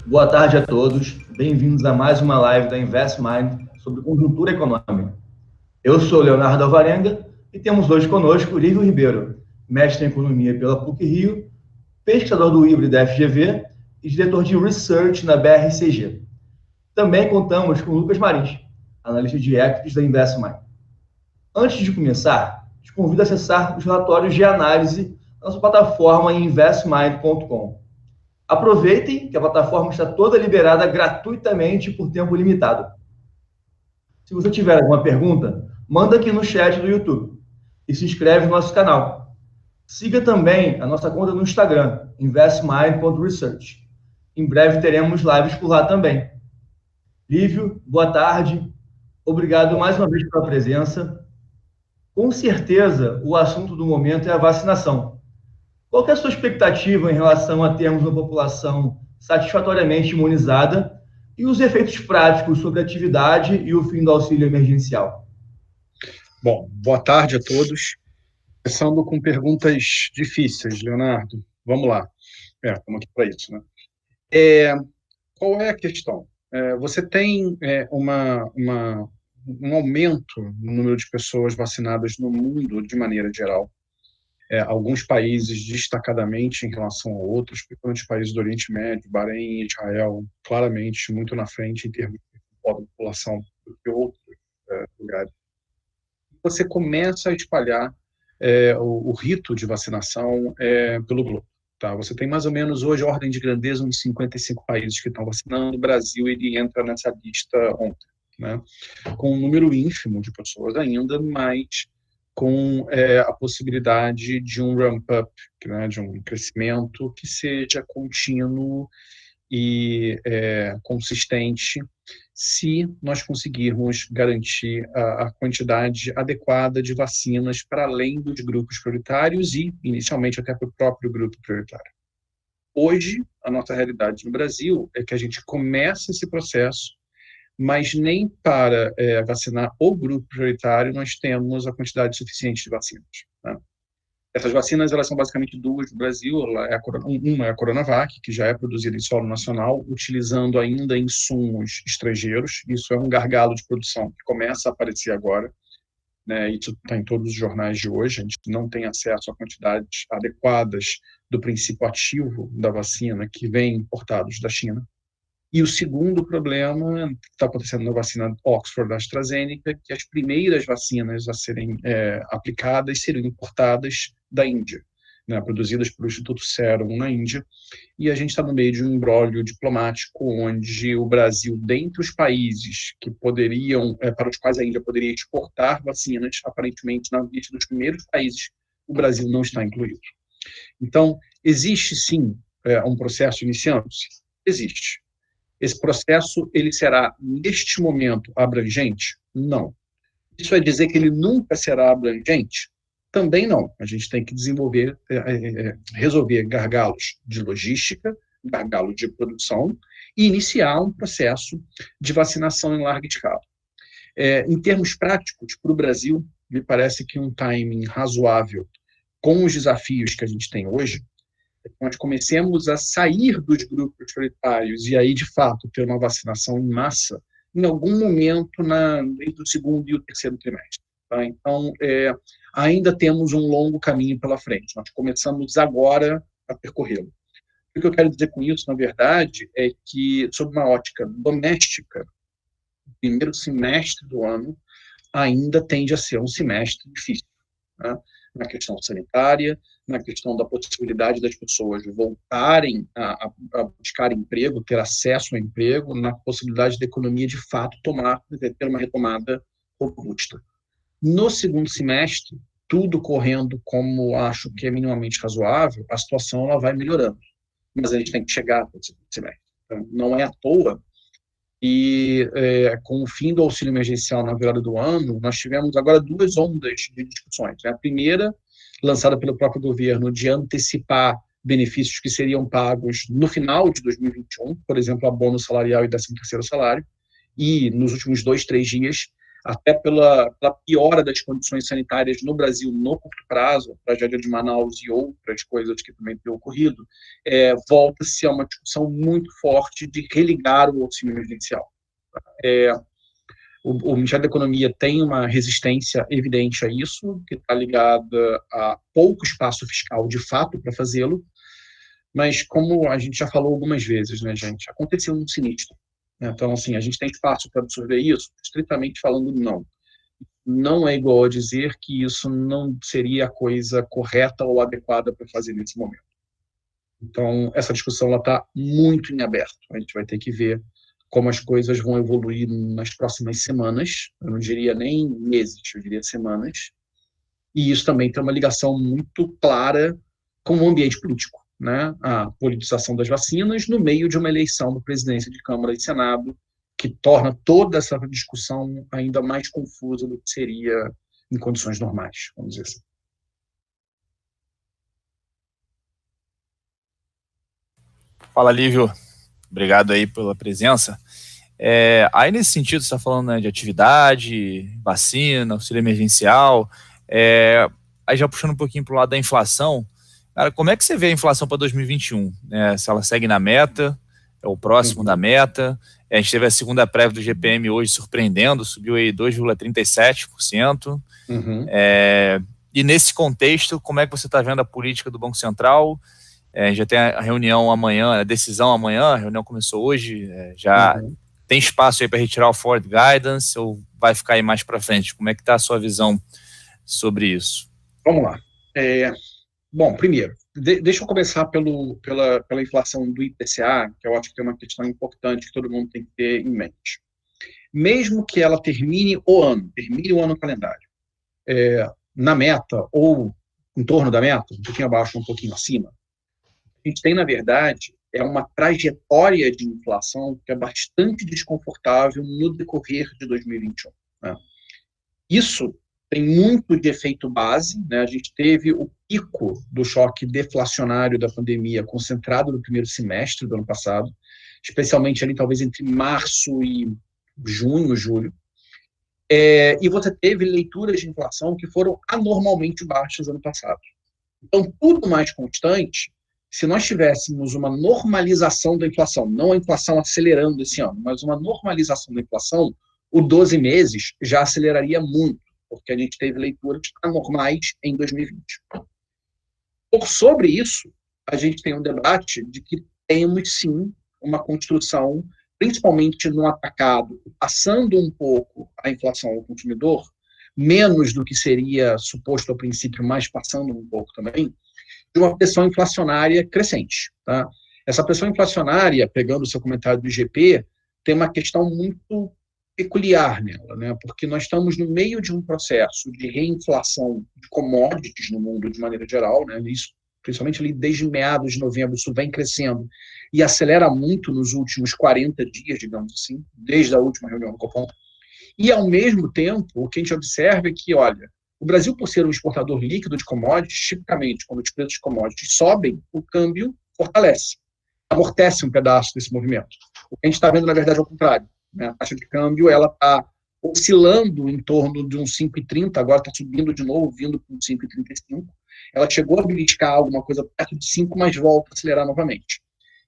Boa tarde a todos, bem-vindos a mais uma live da InvestMind sobre conjuntura econômica. Eu sou Leonardo Alvarenga e temos hoje conosco Lívio Ribeiro, mestre em economia pela PUC-Rio, pesquisador do IBRE da FGV e diretor de Research na BRCG. Também contamos com Lucas Marins, analista de equities da InvestMind. Antes de começar, te convido a acessar os relatórios de análise da nossa plataforma em investmind.com. Aproveitem que a plataforma está toda liberada gratuitamente por tempo limitado. Se você tiver alguma pergunta, manda aqui no chat do YouTube e se inscreve no nosso canal. Siga também a nossa conta no Instagram, investmind.research. Em breve teremos lives por lá também. Lívio, boa tarde. Obrigado mais uma vez pela presença. Com certeza, o assunto do momento é a vacinação. Qual que é a sua expectativa em relação a termos uma população satisfatoriamente imunizada e os efeitos práticos sobre a atividade e o fim do auxílio emergencial? Bom, boa tarde a todos. Começando com perguntas difíceis, Leonardo. Vamos lá. Estamos aqui para isso, né? Qual é a questão? Você tem um aumento no número de pessoas vacinadas no mundo de maneira geral. Alguns países destacadamente em relação a outros, principalmente países do Oriente Médio, Bahrein, Israel, claramente muito na frente em termos de população do que outros lugares. Você começa a espalhar o rito de vacinação pelo globo. Tá? Você tem mais ou menos hoje a ordem de grandeza uns 55 países que estão vacinando. O Brasil ele entra nessa lista ontem, né? Com um número ínfimo de pessoas ainda, mas com a possibilidade de um ramp-up, né, de um crescimento que seja contínuo e consistente, se nós conseguirmos garantir a quantidade adequada de vacinas para além dos grupos prioritários e, inicialmente, até para o próprio grupo prioritário. Hoje, a nossa realidade no Brasil é que a gente começa esse processo, mas nem para vacinar o grupo prioritário nós temos a quantidade suficiente de vacinas, né? Essas vacinas, elas são basicamente duas no Brasil. Uma é a Coronavac, que já é produzida em solo nacional, utilizando ainda insumos estrangeiros. Isso é um gargalo de produção que começa a aparecer agora, né? Isso está em todos os jornais de hoje. A gente não tem acesso a quantidades adequadas do princípio ativo da vacina que vem importados da China. E o segundo problema que está acontecendo na vacina Oxford da AstraZeneca, que as primeiras vacinas a serem aplicadas seriam importadas da Índia, né, produzidas pelo Instituto Serum na Índia, e a gente está no meio de um imbróglio diplomático onde o Brasil, dentre os países que poderiam, para os quais a Índia poderia exportar vacinas, aparentemente na lista dos primeiros países, o Brasil não está incluído. Então, existe sim um processo iniciando-se? Existe. Esse processo, ele será, neste momento, abrangente? Não. Isso é dizer que ele nunca será abrangente? Também não. A gente tem que desenvolver, resolver gargalos de logística, gargalos de produção e iniciar um processo de vacinação em larga escala. Em termos práticos, para o Brasil, me parece que um timing razoável com os desafios que a gente tem hoje, nós comecemos a sair dos grupos prioritários e aí, de fato, ter uma vacinação em massa em algum momento entre o segundo e o terceiro trimestre. Tá? Então, ainda temos um longo caminho pela frente. Nós começamos agora a percorrê-lo. O que eu quero dizer com isso, na verdade, é que, sob uma ótica doméstica, o primeiro semestre do ano ainda tende a ser um semestre difícil, né? Na questão sanitária, na questão da possibilidade das pessoas voltarem a buscar emprego, ter acesso ao emprego, na possibilidade da economia, de fato, ter uma retomada robusta. No segundo semestre, tudo correndo como acho que é minimamente razoável, a situação ela vai melhorando. Mas a gente tem que chegar para o segundo semestre. Então, não é à toa. E com o fim do auxílio emergencial na virada do ano, nós tivemos agora duas ondas de discussões. A primeira, lançada pelo próprio governo, de antecipar benefícios que seriam pagos no final de 2021, por exemplo, abono salarial e 13º salário, e nos últimos 2, 3 dias, até pela piora das condições sanitárias no Brasil no curto prazo, a tragédia de Manaus e outras coisas que também têm ocorrido, volta-se a uma discussão muito forte de religar o auxílio emergencial. O Ministério da Economia tem uma resistência evidente a isso, que está ligada a pouco espaço fiscal, de fato, para fazê-lo, mas como a gente já falou algumas vezes, né, gente, aconteceu um sinistro. Então, assim, a gente tem espaço para absorver isso? Estritamente falando, não. Não é igual a dizer que isso não seria a coisa correta ou adequada para fazer nesse momento. Então, essa discussão está muito em aberto. A gente vai ter que ver como as coisas vão evoluir nas próximas semanas, eu não diria nem meses, eu diria semanas, e isso também tem uma ligação muito clara com o ambiente político, né? A politização das vacinas no meio de uma eleição da presidência de Câmara e Senado, que torna toda essa discussão ainda mais confusa do que seria em condições normais, vamos dizer assim. Fala, Lívio. Obrigado aí pela presença. Aí, nesse sentido, você está falando, né, de atividade, vacina, auxílio emergencial, aí já puxando um pouquinho para o lado da inflação, cara, como é que você vê a inflação para 2021? Se ela segue na meta, é o próximo da meta? A gente teve a segunda prévia do GPM hoje surpreendendo, subiu aí 2,37%. E nesse contexto, como é que você está vendo a política do Banco Central? Já tem a reunião amanhã, a decisão amanhã, a reunião começou hoje, tem espaço aí para retirar o forward guidance ou vai ficar aí mais para frente? Como é que está a sua visão sobre isso? Vamos lá. Bom, primeiro, deixa eu começar pela inflação do IPCA, que eu acho que é uma questão importante que todo mundo tem que ter em mente. Mesmo que ela termine o ano calendário, na meta ou em torno da meta, um pouquinho abaixo, um pouquinho acima, a gente tem, na verdade, uma trajetória de inflação que é bastante desconfortável no decorrer de 2021. Né? Isso tem muito de efeito base, né? A gente teve o pico do choque deflacionário da pandemia concentrado no primeiro semestre do ano passado, especialmente ali talvez entre março e junho, julho. E você teve leituras de inflação que foram anormalmente baixas ano passado. Então, tudo mais constante, se nós tivéssemos uma normalização da inflação, não a inflação acelerando esse ano, mas uma normalização da inflação, o 12 meses já aceleraria muito, porque a gente teve leituras anormais em 2020. Sobre isso, a gente tem um debate de que temos, sim, uma construção, principalmente no atacado, passando um pouco a inflação ao consumidor, menos do que seria suposto a princípio, mas passando um pouco também, de uma pressão inflacionária crescente. Tá? Essa pressão inflacionária, pegando o seu comentário do IGP, tem uma questão muito peculiar nela, né? Porque nós estamos no meio de um processo de reinflação de commodities no mundo de maneira geral, né? Isso, principalmente ali desde meados de novembro, isso vem crescendo e acelera muito nos últimos 40 dias, digamos assim, desde a última reunião do Copom. E, ao mesmo tempo, o que a gente observa é que, olha, o Brasil, por ser um exportador líquido de commodities, tipicamente, quando os preços de commodities sobem, o câmbio fortalece, amortece um pedaço desse movimento. O que a gente está vendo, na verdade, é o contrário. Né? A taxa de câmbio está oscilando em torno de uns 5,30, agora está subindo de novo, vindo com 5,35. Ela chegou a beliscar alguma coisa perto de 5, mas volta a acelerar novamente.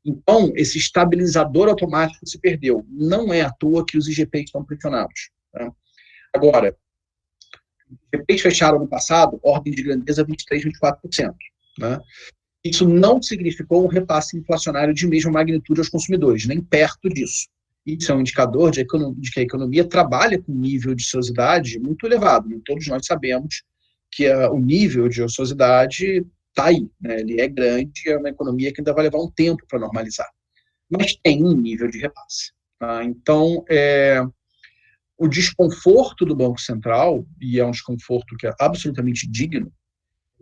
Então, esse estabilizador automático se perdeu. Não é à toa que os IGPs estão pressionados. Tá? Agora, os IGPs fecharam no passado, ordem de grandeza 23%, 24%. Né? Isso não significou um repasse inflacionário de mesma magnitude aos consumidores, nem perto disso. Isso é um indicador de que a economia trabalha com um nível de ociosidade muito elevado. Né? Todos nós sabemos que o nível de ociosidade está aí. Né? Ele é grande, é uma economia que ainda vai levar um tempo para normalizar. Mas tem um nível de repasse. Tá? Então, o desconforto do Banco Central, e é um desconforto que é absolutamente digno,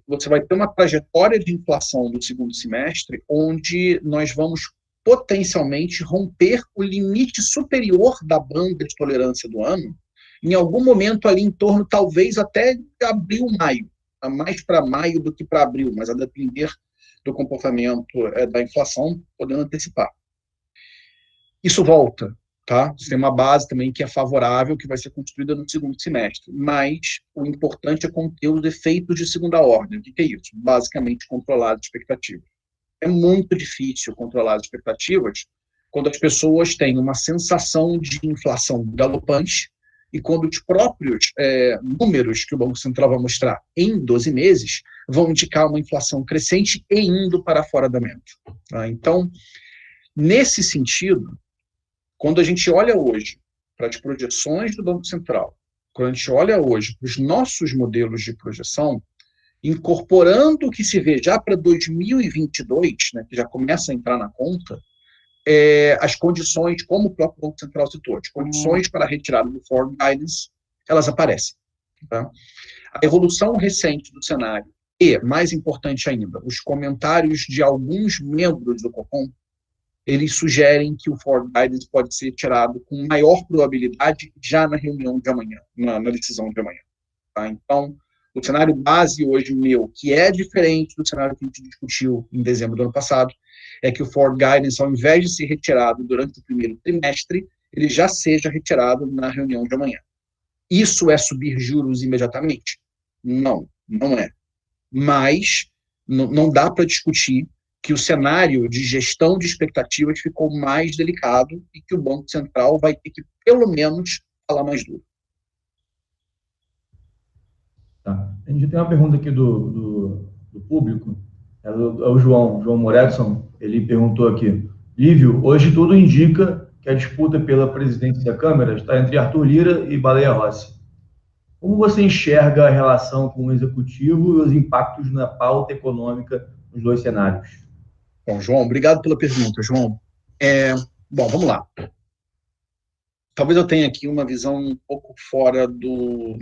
você vai ter uma trajetória de inflação no segundo semestre onde nós vamos potencialmente romper o limite superior da banda de tolerância do ano, em algum momento ali em torno, talvez até de abril, maio, mais para maio do que para abril, mas a depender do comportamento da inflação, podendo antecipar. Isso volta, tá? Você tem uma base também que é favorável, que vai ser construída no segundo semestre, mas o importante é conter os efeitos de segunda ordem. O que é isso? Basicamente, controlar as expectativas. É muito difícil controlar as expectativas quando as pessoas têm uma sensação de inflação galopante e quando os próprios números que o Banco Central vai mostrar em 12 meses vão indicar uma inflação crescente e indo para fora da meta. Tá? Então, nesse sentido, quando a gente olha hoje para as projeções do Banco Central, quando a gente olha hoje para os nossos modelos de projeção, incorporando o que se vê já para 2022, né, que já começa a entrar na conta, as condições, como o próprio Banco Central citou, as condições para a retirada do Forward Guidance, elas aparecem. Tá? A evolução recente do cenário e, mais importante ainda, os comentários de alguns membros do Copom, eles sugerem que o Forward Guidance pode ser tirado com maior probabilidade já na reunião de amanhã, na decisão de amanhã. Tá? Então, o cenário base hoje meu, que é diferente do cenário que a gente discutiu em dezembro do ano passado, é que o Forward Guidance, ao invés de ser retirado durante o primeiro trimestre, ele já seja retirado na reunião de amanhã. Isso é subir juros imediatamente? Não, não é. Mas não dá para discutir que o cenário de gestão de expectativas ficou mais delicado e que o Banco Central vai ter que, pelo menos, falar mais duro. Tá. A gente tem uma pergunta aqui do público, é o João Moretson, ele perguntou aqui: Lívio, hoje tudo indica que a disputa pela presidência da Câmara está entre Arthur Lira e Baleia Rossi. Como você enxerga a relação com o Executivo e os impactos na pauta econômica nos dois cenários? Bom, João, obrigado pela pergunta, João. Bom, vamos lá. Talvez eu tenha aqui uma visão um pouco fora do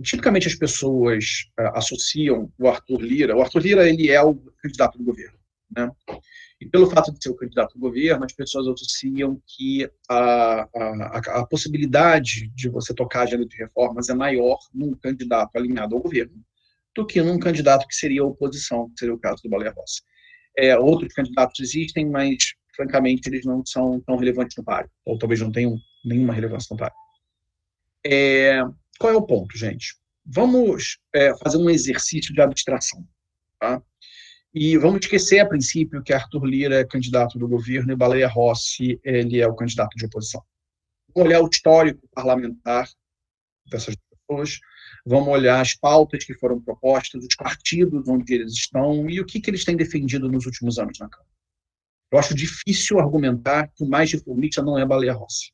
tipicamente as pessoas associam o Arthur Lira. O Arthur Lira, ele é o candidato do governo, né? E pelo fato de ser o candidato do governo, as pessoas associam que a possibilidade de você tocar a agenda de reformas é maior num candidato alinhado ao governo do que num candidato que seria a oposição, que seria o caso do Baleia Rossi. Outros candidatos existem, mas, francamente, eles não são tão relevantes no páreo, ou talvez não tenham nenhuma relevância no páreo. Qual é o ponto, gente? Vamos fazer um exercício de abstração, tá? E vamos esquecer, a princípio, que Arthur Lira é candidato do governo e Baleia Rossi ele é o candidato de oposição. Vamos olhar o histórico parlamentar dessas pessoas, vamos olhar as pautas que foram propostas, os partidos onde eles estão e o que eles têm defendido nos últimos anos na Câmara. Eu acho difícil argumentar que o mais reformista não é Baleia Rossi.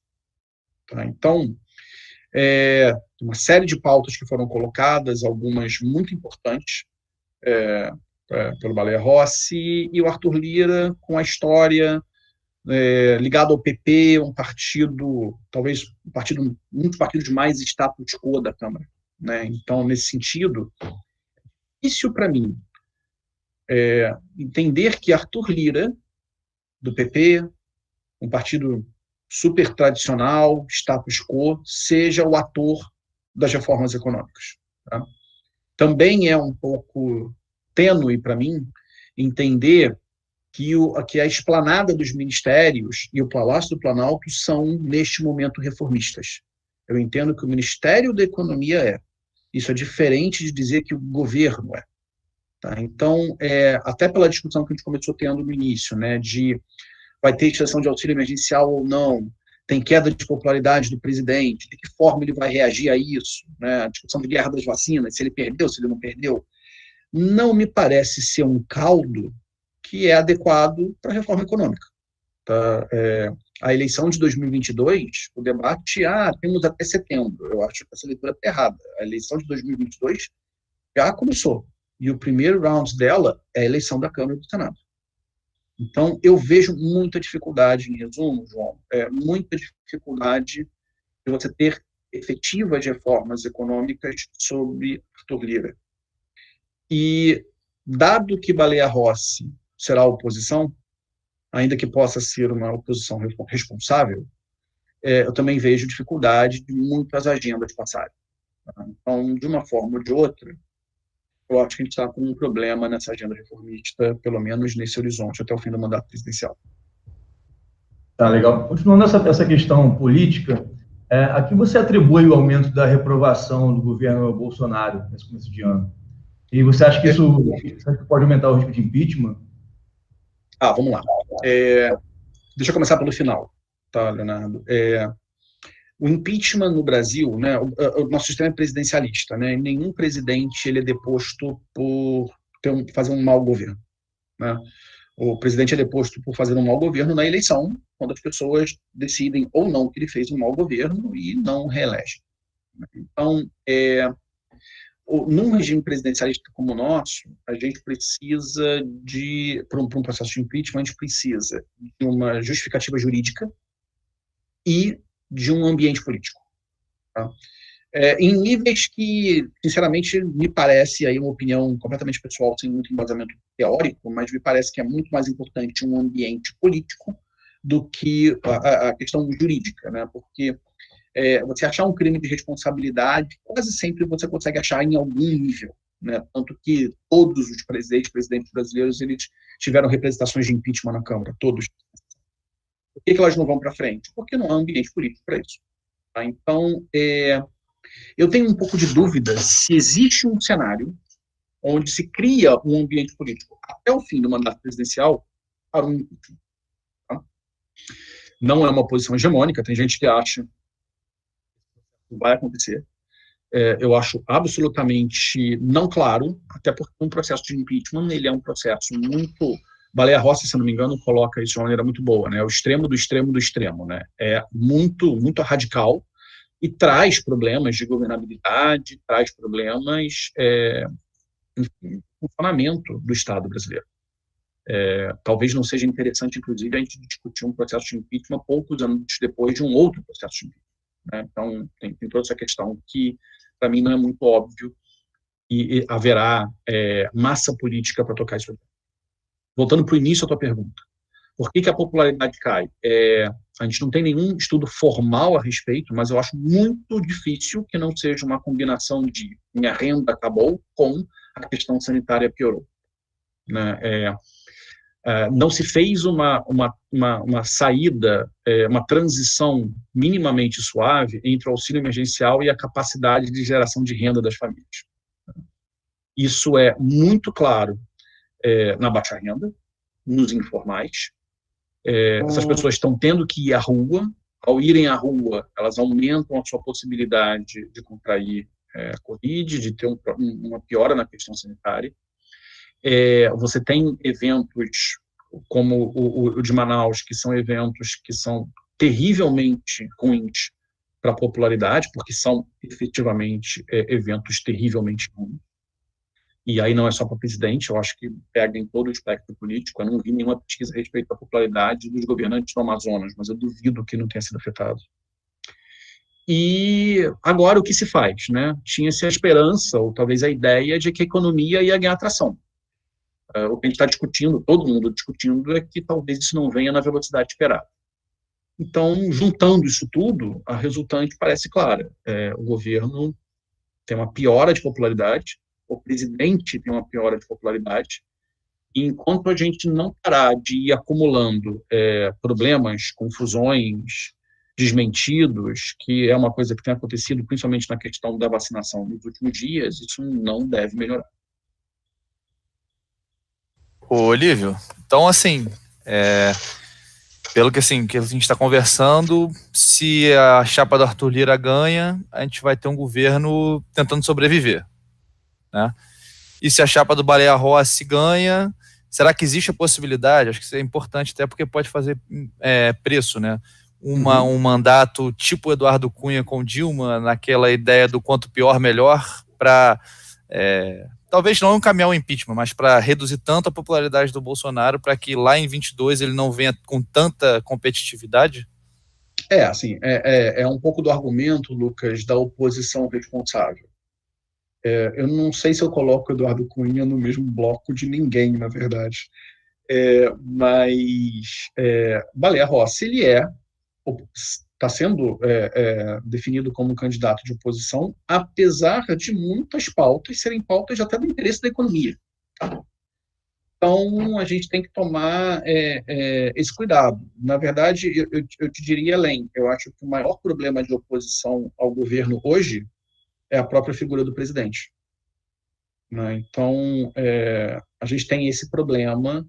Tá? Então, uma série de pautas que foram colocadas, algumas muito importantes, pelo Baleia Rossi, e o Arthur Lira com a história ligado ao PP, um partido, talvez um dos partidos mais status quo da Câmara. Né? Então, nesse sentido, difícil para mim entender que Arthur Lira, do PP, um partido super tradicional, status quo, seja o ator das reformas econômicas. Tá? Também é um pouco tênue para mim entender que a esplanada dos ministérios e o Palácio do Planalto são, neste momento, reformistas. Eu entendo que o Ministério da Economia é. Isso é diferente de dizer que o governo é. Tá? Então, até pela discussão que a gente começou tendo no início, né, de vai ter extensão de auxílio emergencial ou não, tem queda de popularidade do presidente, de que forma ele vai reagir a isso, né, a discussão de guerra das vacinas, se ele perdeu, se ele não perdeu, não me parece ser um caldo que é adequado para a reforma econômica. Tá? A eleição de 2022, o debate, temos até setembro, eu acho que essa leitura está errada. A eleição de 2022 já começou, e o primeiro round dela é a eleição da Câmara e do Senado. Então, eu vejo muita dificuldade, em resumo, João, muita dificuldade de você ter efetivas reformas econômicas sobre Arthur Lira. E, dado que Baleia Rossi será a oposição, ainda que possa ser uma oposição responsável, eu também vejo dificuldade de muitas agendas passarem. Então, de uma forma ou de outra, eu acho que a gente está com um problema nessa agenda reformista, pelo menos nesse horizonte, até o fim do mandato presidencial. Tá, legal. Continuando essa questão política, a que você atribui o aumento da reprovação do governo Bolsonaro nesse começo de ano? E você acha que isso pode aumentar o risco de impeachment? Vamos lá. Deixa eu começar pelo final, tá, Leonardo? O impeachment no Brasil, né, o nosso sistema é presidencialista, né, e nenhum presidente ele é deposto por fazer um mau governo, né? O presidente é deposto por fazer um mau governo na eleição, quando as pessoas decidem ou não que ele fez um mau governo e não reelegem. Então, num regime presidencialista como o nosso, a gente precisa para um processo de impeachment, a gente precisa de uma justificativa jurídica e de um ambiente político. Tá? Em níveis que, sinceramente, me parece, aí uma opinião completamente pessoal, sem muito embasamento teórico, mas me parece que é muito mais importante um ambiente político do que a questão jurídica, né? Porque você achar um crime de responsabilidade, quase sempre você consegue achar em algum nível, né? Tanto que todos os presidentes brasileiros, eles tiveram representações de impeachment na Câmara, todos. Por que elas não vão para frente? Porque não há ambiente político para isso. Tá? Então, eu tenho um pouco de dúvida se existe um cenário onde se cria um ambiente político até o fim do mandato presidencial para um impeachment. Tá? Não é uma posição hegemônica, tem gente que acha que vai acontecer. Eu acho absolutamente não claro, até porque um processo de impeachment ele é um processo muito... Baleia Rossi, se não me engano, coloca isso de uma maneira muito boa, né? O extremo do extremo do extremo, né? É muito, muito radical e traz problemas de governabilidade, traz problemas no funcionamento do Estado brasileiro. Talvez não seja interessante, inclusive, a gente discutir um processo de impeachment poucos anos depois de um outro processo de impeachment. Né? Então, tem toda essa questão que, para mim, não é muito óbvio e haverá massa política para tocar isso. Voltando para o início da tua pergunta, por que a popularidade cai? A gente não tem nenhum estudo formal a respeito, mas eu acho muito difícil que não seja uma combinação de minha renda acabou com a questão sanitária piorou. Né? Não se fez uma saída, uma transição minimamente suave entre o auxílio emergencial e a capacidade de geração de renda das famílias. Isso é muito claro na baixa renda, nos informais. Essas pessoas estão tendo que ir à rua. Ao irem à rua, elas aumentam a sua possibilidade de contrair Covid, de ter uma piora na questão sanitária. Você tem eventos como o de Manaus, que são eventos que são terrivelmente ruins para a popularidade, porque são efetivamente eventos terrivelmente ruins. E aí não é só para o presidente, eu acho que pega em todo o espectro político. Eu não vi nenhuma pesquisa a respeito da popularidade dos governantes do Amazonas, mas eu duvido que não tenha sido afetado. E agora o que se faz? Né? Tinha-se a esperança, ou talvez a ideia, de que a economia ia ganhar atração. O que a gente está discutindo, todo mundo discutindo, é que talvez isso não venha na velocidade esperada. Então, juntando isso tudo, a resultante parece clara. O governo tem uma piora de popularidade, o presidente tem uma piora de popularidade, e enquanto a gente não parar de ir acumulando problemas, confusões, desmentidos, que é uma coisa que tem acontecido principalmente na questão da vacinação nos últimos dias, isso não deve melhorar. Ô, Olívio, então assim, pelo que a gente está conversando, se a chapa do Arthur Lira ganha, a gente vai ter um governo tentando sobreviver, né? E se a chapa do Baleia Rossi ganha, será que existe a possibilidade? Acho que isso é importante até porque pode fazer preço, né? Um mandato tipo Eduardo Cunha com Dilma, naquela ideia do quanto pior, melhor, para talvez não encaminhar o impeachment, mas para reduzir tanto a popularidade do Bolsonaro para que lá em 22 ele não venha com tanta competitividade? Assim, é um pouco do argumento, Lucas, da oposição responsável. Eu não sei se eu coloco o Eduardo Cunha no mesmo bloco de ninguém, na verdade. Mas Baleia Rossi, ele está sendo definido como um candidato de oposição, apesar de muitas pautas serem pautas até do interesse da economia. Tá? Então, a gente tem que tomar esse cuidado. Na verdade, eu te diria além. Eu acho que o maior problema de oposição ao governo hoje é a própria figura do presidente. Né? Então, a gente tem esse problema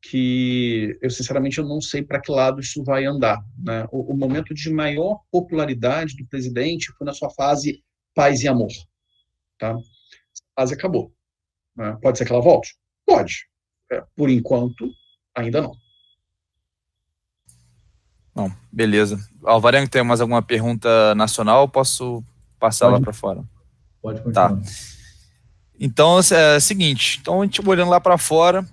que eu, sinceramente, eu não sei para que lado isso vai andar. Né? O momento de maior popularidade do presidente foi na sua fase paz e amor. Tá? A fase acabou. Né? Pode ser que ela volte? Pode. Por enquanto, ainda não. Não, beleza. Alvarenga, tem mais alguma pergunta nacional ou posso passar lá para fora? Pode continuar. Tá. Então, é o seguinte, então a gente olhando lá para fora,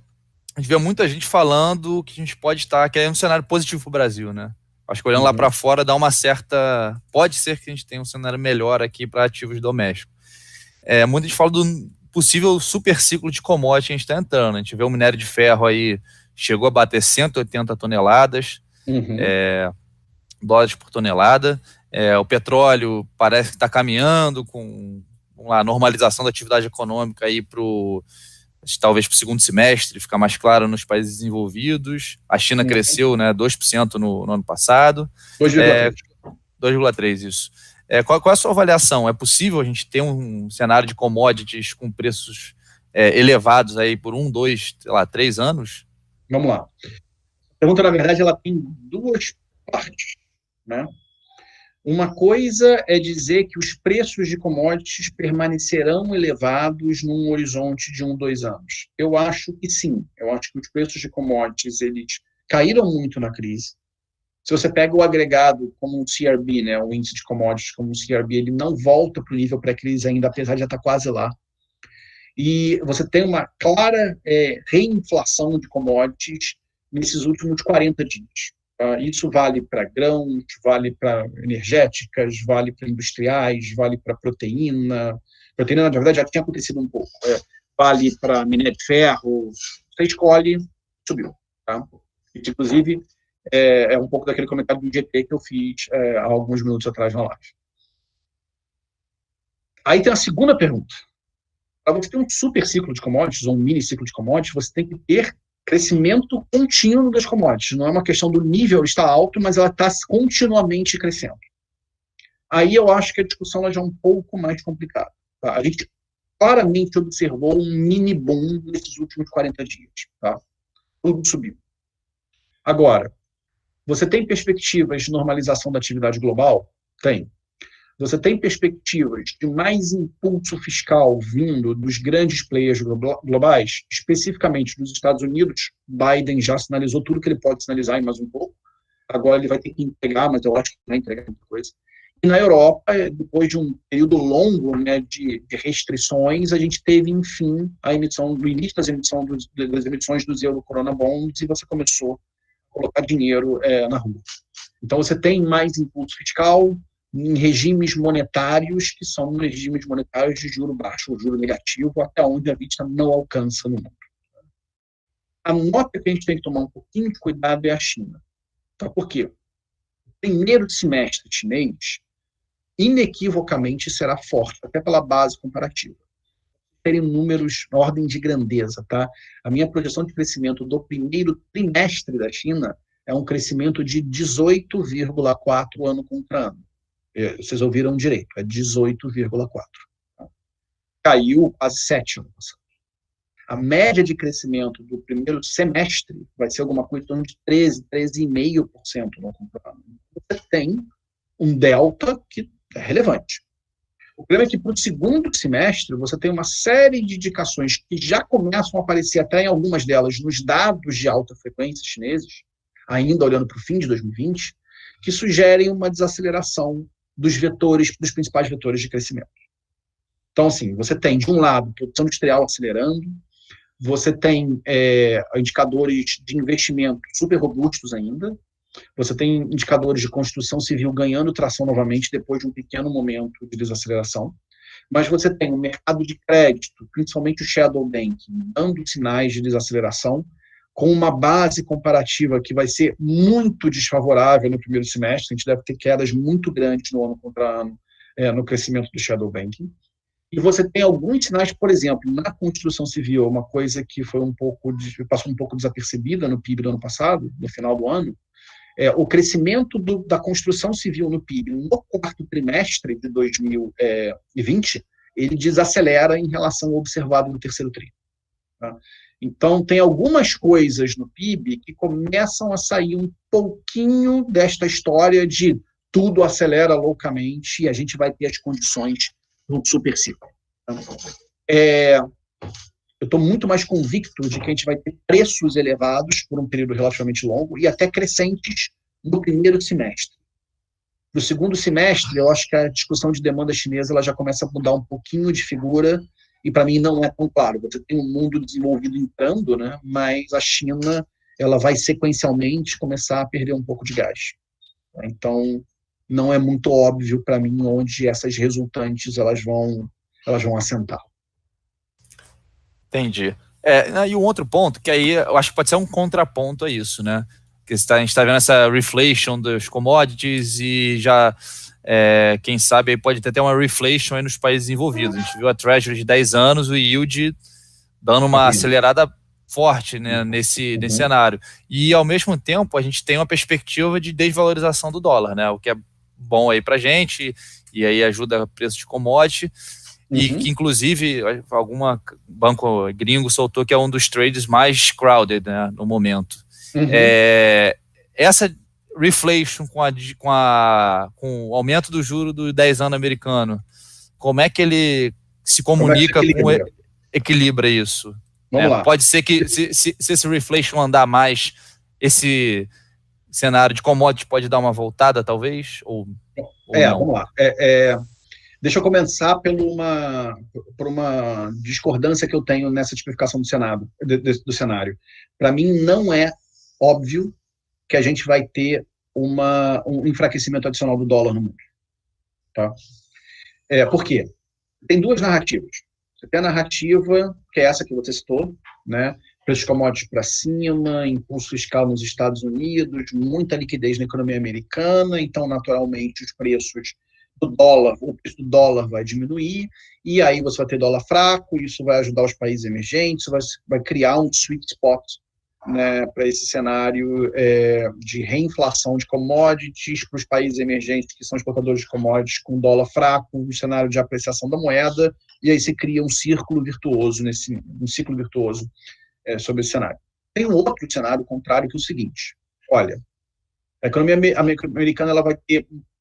a gente vê muita gente falando que a gente pode estar, que é um cenário positivo para o Brasil, né? Acho que olhando lá para fora dá uma certa, pode ser que a gente tenha um cenário melhor aqui para ativos domésticos. Muita gente fala do possível super ciclo de commodity que a gente está entrando. A gente vê o minério de ferro aí, chegou a bater 180 toneladas, dólares por tonelada. O petróleo parece que está caminhando com a normalização da atividade econômica aí talvez para o segundo semestre, ficar mais claro nos países desenvolvidos. A China cresceu, né, 2% no ano passado. 2,3%, isso. Qual é a sua avaliação? É possível a gente ter um cenário de commodities com preços elevados aí por 1, 2, 3 anos? Vamos lá. A pergunta, na verdade, ela tem duas partes, né? Uma coisa é dizer que os preços de commodities permanecerão elevados num horizonte de 1, 2 anos. Eu acho que sim. Eu acho que os preços de commodities eles caíram muito na crise. Se você pega o agregado como um CRB, né, o índice de commodities como um CRB, ele não volta para o nível pré-crise ainda, apesar de já estar quase lá. E você tem uma clara reinflação de commodities nesses últimos 40 dias. Isso vale para grãos, vale para energéticas, vale para industriais, vale para proteína. Proteína, na verdade, já tinha acontecido um pouco. Vale para minério de ferro. Você escolhe, subiu. Tá? Inclusive, é um pouco daquele comentário do GT que eu fiz há alguns minutos atrás na live. Aí tem a segunda pergunta. Para você ter um super ciclo de commodities, ou um mini ciclo de commodities, você tem que ter crescimento contínuo das commodities. Não é uma questão do nível estar alto, mas ela está continuamente crescendo. Aí eu acho que a discussão já é um pouco mais complicada. Tá? A gente claramente observou um mini boom nesses últimos 40 dias. Tá? Tudo subiu. Agora, você tem perspectivas de normalização da atividade global? Tem. Você tem perspectivas de mais impulso fiscal vindo dos grandes players globais, especificamente dos Estados Unidos. Biden já sinalizou tudo que ele pode sinalizar e mais um pouco. Agora ele vai ter que entregar, mas eu acho que vai entregar muita coisa. E na Europa, depois de um período longo, né, de restrições, a gente teve, enfim, o início das emissões dos Euro Corona Bonds e você começou a colocar dinheiro na rua. Então você tem mais impulso fiscal em regimes monetários que são regimes monetários de juro baixo, ou juro negativo, até onde a vista não alcança no mundo. A nota que a gente tem que tomar um pouquinho de cuidado é a China. Tá? Por quê? O primeiro semestre chinês, inequivocamente, será forte, até pela base comparativa. Terem números na ordem de grandeza. Tá? A minha projeção de crescimento do primeiro trimestre da China é um crescimento de 18,4% ano contra ano. Vocês ouviram direito, é 18,4%. Caiu quase 7% ano passado. A média de crescimento do primeiro semestre vai ser alguma coisa em torno de 13,5% no ano. Você tem um delta que é relevante. O problema é que para o segundo semestre você tem uma série de indicações que já começam a aparecer até em algumas delas nos dados de alta frequência chineses, ainda olhando para o fim de 2020, que sugerem uma desaceleração dos principais vetores de crescimento. Então, assim, você tem, de um lado, produção industrial acelerando, você tem indicadores de investimento super robustos ainda, você tem indicadores de construção civil ganhando tração novamente depois de um pequeno momento de desaceleração, mas você tem o mercado de crédito, principalmente o shadow banking, dando sinais de desaceleração, com uma base comparativa que vai ser muito desfavorável no primeiro semestre. A gente deve ter quedas muito grandes no ano contra ano no crescimento do shadow banking. E você tem alguns sinais, por exemplo, na construção civil, uma coisa que foi passou um pouco desapercebida no PIB do ano passado, no final do ano, o crescimento da construção civil no PIB no quarto trimestre de 2020, ele desacelera em relação ao observado no terceiro tri. Tá? Então, tem algumas coisas no PIB que começam a sair um pouquinho desta história de tudo acelera loucamente e a gente vai ter as condições do superciclo. Eu estou muito mais convicto de que a gente vai ter preços elevados por um período relativamente longo e até crescentes no primeiro semestre. No segundo semestre, eu acho que a discussão de demanda chinesa ela já começa a mudar um pouquinho de figura e, para mim, não é tão claro. Você tem um mundo desenvolvido entrando, né, mas a China ela vai sequencialmente começar a perder um pouco de gás. Então, não é muito óbvio para mim onde essas resultantes elas vão assentar. Entendi. E um outro ponto, que aí eu acho que pode ser um contraponto a isso, né? Que a gente está vendo essa reflation dos commodities e já, quem sabe, aí pode ter até uma reflation aí nos países envolvidos. A gente viu a Treasury de 10 anos, o yield dando uma acelerada forte, né, nesse cenário. E, ao mesmo tempo, a gente tem uma perspectiva de desvalorização do dólar, né? O que é bom aí para a gente, e aí ajuda o preço de commodity, e que, inclusive, algum banco gringo soltou que é um dos trades mais crowded, né, no momento. Essa reflation com o aumento do juro do 10 anos americano, como é que ele se comunica equilibra isso? Vamos lá. Pode ser que se esse reflation andar mais, esse cenário de commodity pode dar uma voltada, talvez? Ou não? Vamos lá. Deixa eu começar por uma discordância que eu tenho nessa tipificação do cenário. Para mim, não é óbvio que a gente vai ter um enfraquecimento adicional do dólar no mundo. Tá? Por quê? Tem duas narrativas. Você tem a narrativa, que é essa que você citou, né? Preços de commodities para cima, impulso fiscal nos Estados Unidos, muita liquidez na economia americana, então, naturalmente, os preços do dólar, o preço do dólar vai diminuir, e aí você vai ter dólar fraco, isso vai ajudar os países emergentes, vai criar um sweet spot, né, para esse cenário de reinflação de commodities para os países emergentes que são exportadores de commodities com dólar fraco, um cenário de apreciação da moeda, e aí se cria um ciclo virtuoso sobre esse cenário. Tem um outro cenário contrário que é o seguinte: olha, a economia americana ela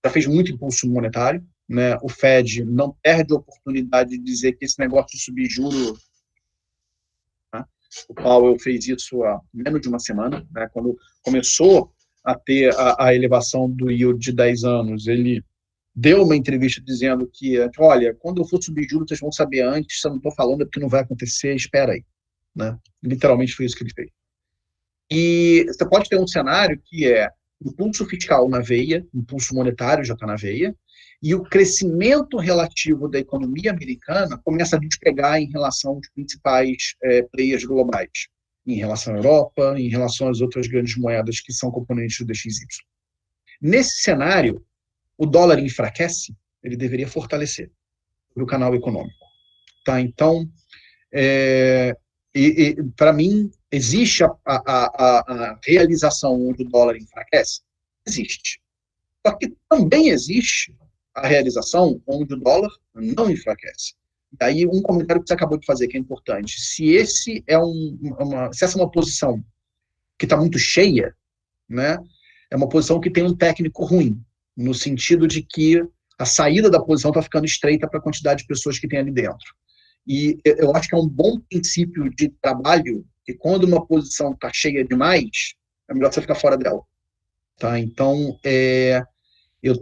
já fez muito impulso monetário, né? O Fed não perde a oportunidade de dizer que esse negócio de subir juro, né? O Powell fez isso há menos de uma semana, né? Quando começou a ter a elevação do yield de 10 anos, ele deu uma entrevista dizendo que, olha, quando eu for subir juros, vocês vão saber antes, se eu não estou falando é porque não vai acontecer, espera aí. Né? Literalmente foi isso que ele fez. E você pode ter um cenário que é impulso fiscal na veia, impulso monetário já está na veia, e o crescimento relativo da economia americana começa a despegar em relação aos principais players globais, em relação à Europa, em relação às outras grandes moedas que são componentes do DXY. Nesse cenário, o dólar enfraquece, ele deveria fortalecer o canal econômico. Tá? Então, para mim, existe a realização onde o dólar enfraquece? Existe. Só que também existe a realização onde o dólar não enfraquece. E aí, um comentário que você acabou de fazer, que é importante. Se essa é uma posição que está muito cheia, né, é uma posição que tem um técnico ruim, no sentido de que a saída da posição está ficando estreita para a quantidade de pessoas que tem ali dentro. E eu acho que é um bom princípio de trabalho que quando uma posição está cheia demais, é melhor você ficar fora dela. Tá? Então, eu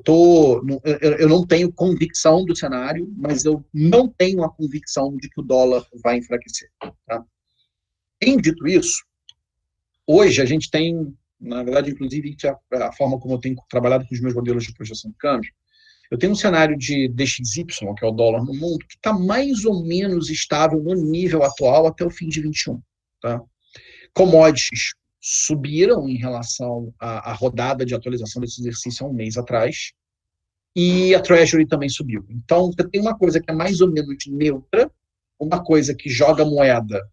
não tenho convicção do cenário, mas eu não tenho a convicção de que o dólar vai enfraquecer. Tá? Tendo dito isso, hoje a gente tem, na verdade, inclusive, a forma como eu tenho trabalhado com os meus modelos de projeção de câmbio, eu tenho um cenário de DXY, que é o dólar no mundo, que está mais ou menos estável no nível atual até o fim de 21. Tá? Commodities subiram em relação à rodada de atualização desse exercício há um mês atrás, e a Treasury também subiu. Então, você tem uma coisa que é mais ou menos neutra, uma coisa que joga a moeda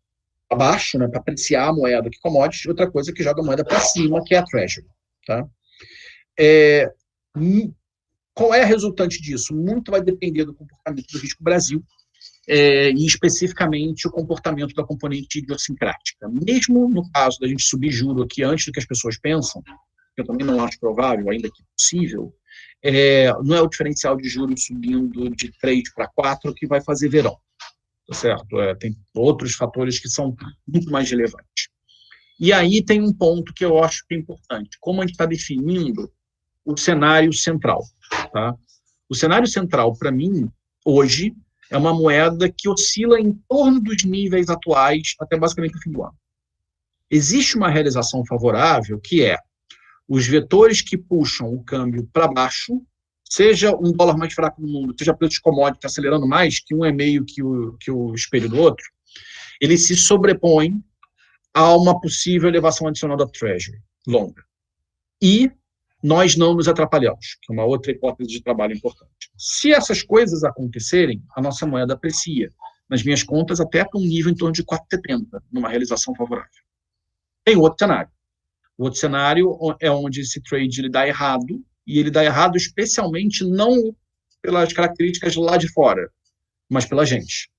abaixo, né, para apreciar a moeda, que é commodity, outra coisa que joga a moeda para cima, que é a Treasury. Tá? Qual é a resultante disso? Muito vai depender do comportamento do risco Brasil, e especificamente o comportamento da componente idiosincrática. Mesmo no caso da gente subir juro aqui antes do que as pessoas pensam, que eu também não acho provável, ainda que possível, não é o diferencial de juros subindo de 3 para 4 que vai fazer verão. Tá certo? Tem outros fatores que são muito mais relevantes. E aí tem um ponto que eu acho que é importante. Como a gente está definindo o cenário central. Tá? O cenário central, para mim, hoje, é uma moeda que oscila em torno dos níveis atuais até basicamente o fim do ano. Existe uma realização favorável, que é os vetores que puxam o câmbio para baixo, seja um dólar mais fraco no mundo, seja preço de commodity acelerando mais, que um é meio que o espelho do outro, ele se sobrepõe a uma possível elevação adicional da Treasury longa. E nós não nos atrapalhamos, que é uma outra hipótese de trabalho importante. Se essas coisas acontecerem, a nossa moeda aprecia. Nas minhas contas, até para um nível em torno de 4,70, numa realização favorável. Tem outro cenário. O outro cenário é onde esse trade ele dá errado, e ele dá errado especialmente não pelas características lá de fora, mas pela gente.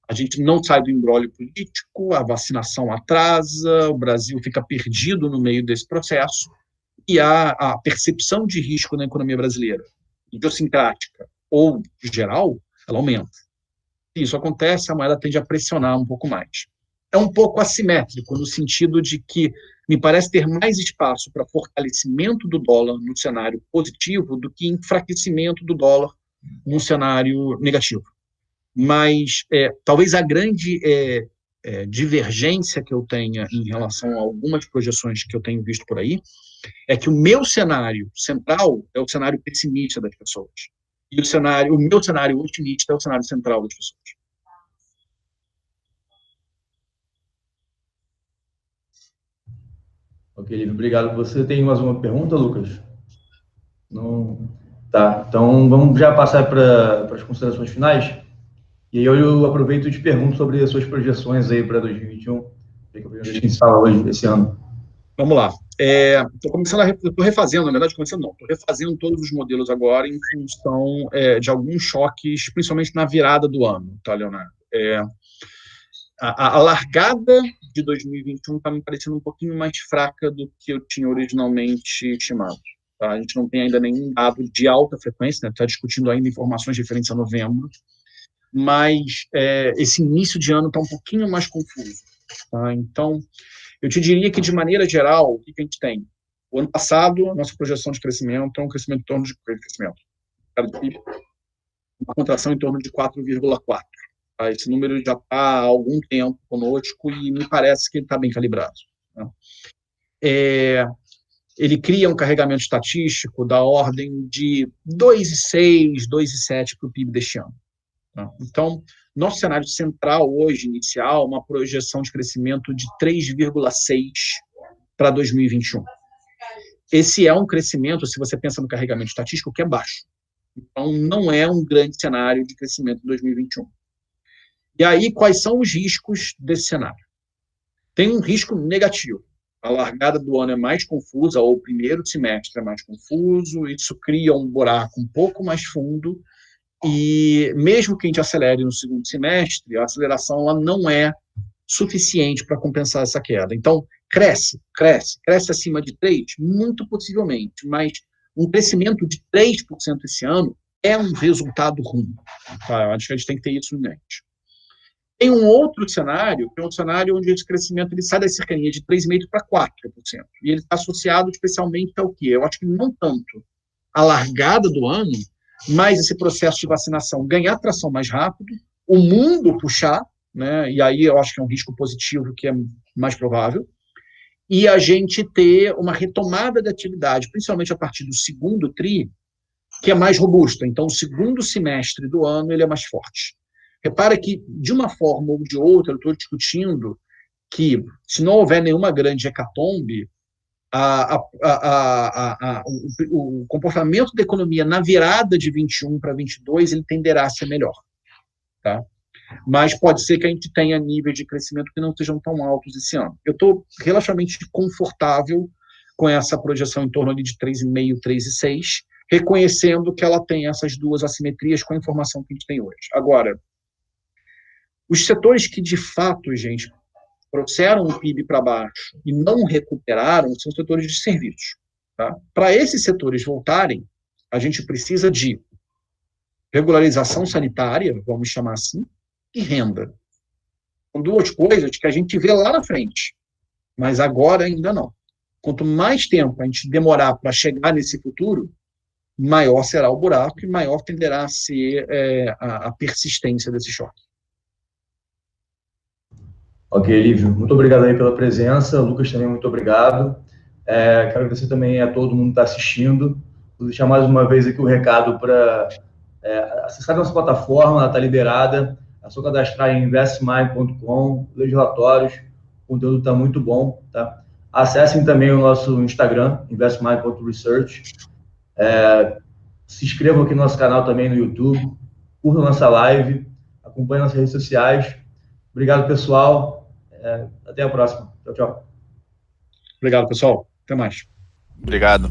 A gente não sai do imbróglio político, a vacinação atrasa, o Brasil fica perdido no meio desse processo, e a percepção de risco na economia brasileira, idiosincrática ou geral, ela aumenta. Se isso acontece, a moeda tende a pressionar um pouco mais. É um pouco assimétrico, no sentido de que me parece ter mais espaço para fortalecimento do dólar no cenário positivo do que enfraquecimento do dólar num cenário negativo. Mas talvez a grande divergência que eu tenha em relação a algumas projeções que eu tenho visto por aí é que o meu cenário central é o cenário pessimista das pessoas. E o meu cenário otimista é o cenário central das pessoas. Ok, Lívia, obrigado. Você tem mais uma pergunta, Lucas? Não. Tá, então vamos já passar para as considerações finais. E aí eu aproveito e te pergunto sobre as suas projeções aí para 2021, que é a primeira vez que a gente fala hoje, esse ano. Vamos lá. Estou refazendo, na verdade, estou refazendo todos os modelos agora em função de alguns choques, principalmente na virada do ano, tá, Leonardo? A largada de 2021 está me parecendo um pouquinho mais fraca do que eu tinha originalmente estimado. Tá? A gente não tem ainda nenhum dado de alta frequência, está discutindo ainda informações referentes a novembro, mas esse início de ano está um pouquinho mais confuso. Tá? Então, eu te diria que, de maneira geral, o que a gente tem? O ano passado, a nossa projeção de crescimento é um crescimento em torno de crescimento. Uma contração em torno de 4,4. Tá? Esse número já está há algum tempo conosco e me parece que ele está bem calibrado. Tá? Ele cria um carregamento estatístico da ordem de 2,6, 2,7 para o PIB deste ano. Tá? Então, nosso cenário central hoje, inicial, uma projeção de crescimento de 3,6 para 2021. Esse é um crescimento, se você pensa no carregamento estatístico, que é baixo. Então, não é um grande cenário de crescimento em 2021. E aí, quais são os riscos desse cenário? Tem um risco negativo. A largada do ano é mais confusa, ou o primeiro semestre é mais confuso, isso cria um buraco um pouco mais fundo, e mesmo que a gente acelere no segundo semestre, a aceleração ela não é suficiente para compensar essa queda. Então, cresce acima de 3%? Muito possivelmente, mas um crescimento de 3% esse ano é um resultado ruim. Tá? Eu acho que a gente tem que ter isso em mente. Tem um outro cenário, que é um cenário onde esse crescimento ele sai da cercania de 3,5% para 4%. E ele está associado especialmente ao quê? Eu acho que não tanto a largada do ano, mas esse processo de vacinação ganhar tração mais rápido, o mundo puxar, né, e aí eu acho que é um risco positivo que é mais provável, e a gente ter uma retomada da atividade, principalmente a partir do segundo TRI, que é mais robusta. Então, o segundo semestre do ano ele é mais forte. Repara que, de uma forma ou de outra, eu estou discutindo que, se não houver nenhuma grande hecatombe, o comportamento da economia na virada de 21 para 22 ele tenderá a ser melhor, tá? Mas pode ser que a gente tenha níveis de crescimento que não estejam tão altos esse ano. Eu estou relativamente confortável com essa projeção em torno ali de 3,5, 3,6, reconhecendo que ela tem essas duas assimetrias com a informação que a gente tem hoje. Agora, os setores que de fato, gente, trouxeram o PIB para baixo e não recuperaram são os setores de serviços. Tá? Para esses setores voltarem, a gente precisa de regularização sanitária, vamos chamar assim, e renda. São duas coisas que a gente vê lá na frente, mas agora ainda não. Quanto mais tempo a gente demorar para chegar nesse futuro, maior será o buraco e maior tenderá a ser a persistência desse choque. Ok, Lívio, muito obrigado aí pela presença. Lucas, também muito obrigado. Quero agradecer também a todo mundo que está assistindo. Vou deixar mais uma vez aqui o recado para acessar nossa plataforma, ela está liberada. É só cadastrar em investmind.com, ler relatórios, o conteúdo está muito bom, tá? Acessem também o nosso Instagram, investmind.research. Se inscrevam aqui no nosso canal também no YouTube, curtam nossa live, acompanhem nossas redes sociais. Obrigado, pessoal. Até a próxima. Tchau, tchau. Obrigado, pessoal. Até mais. Obrigado.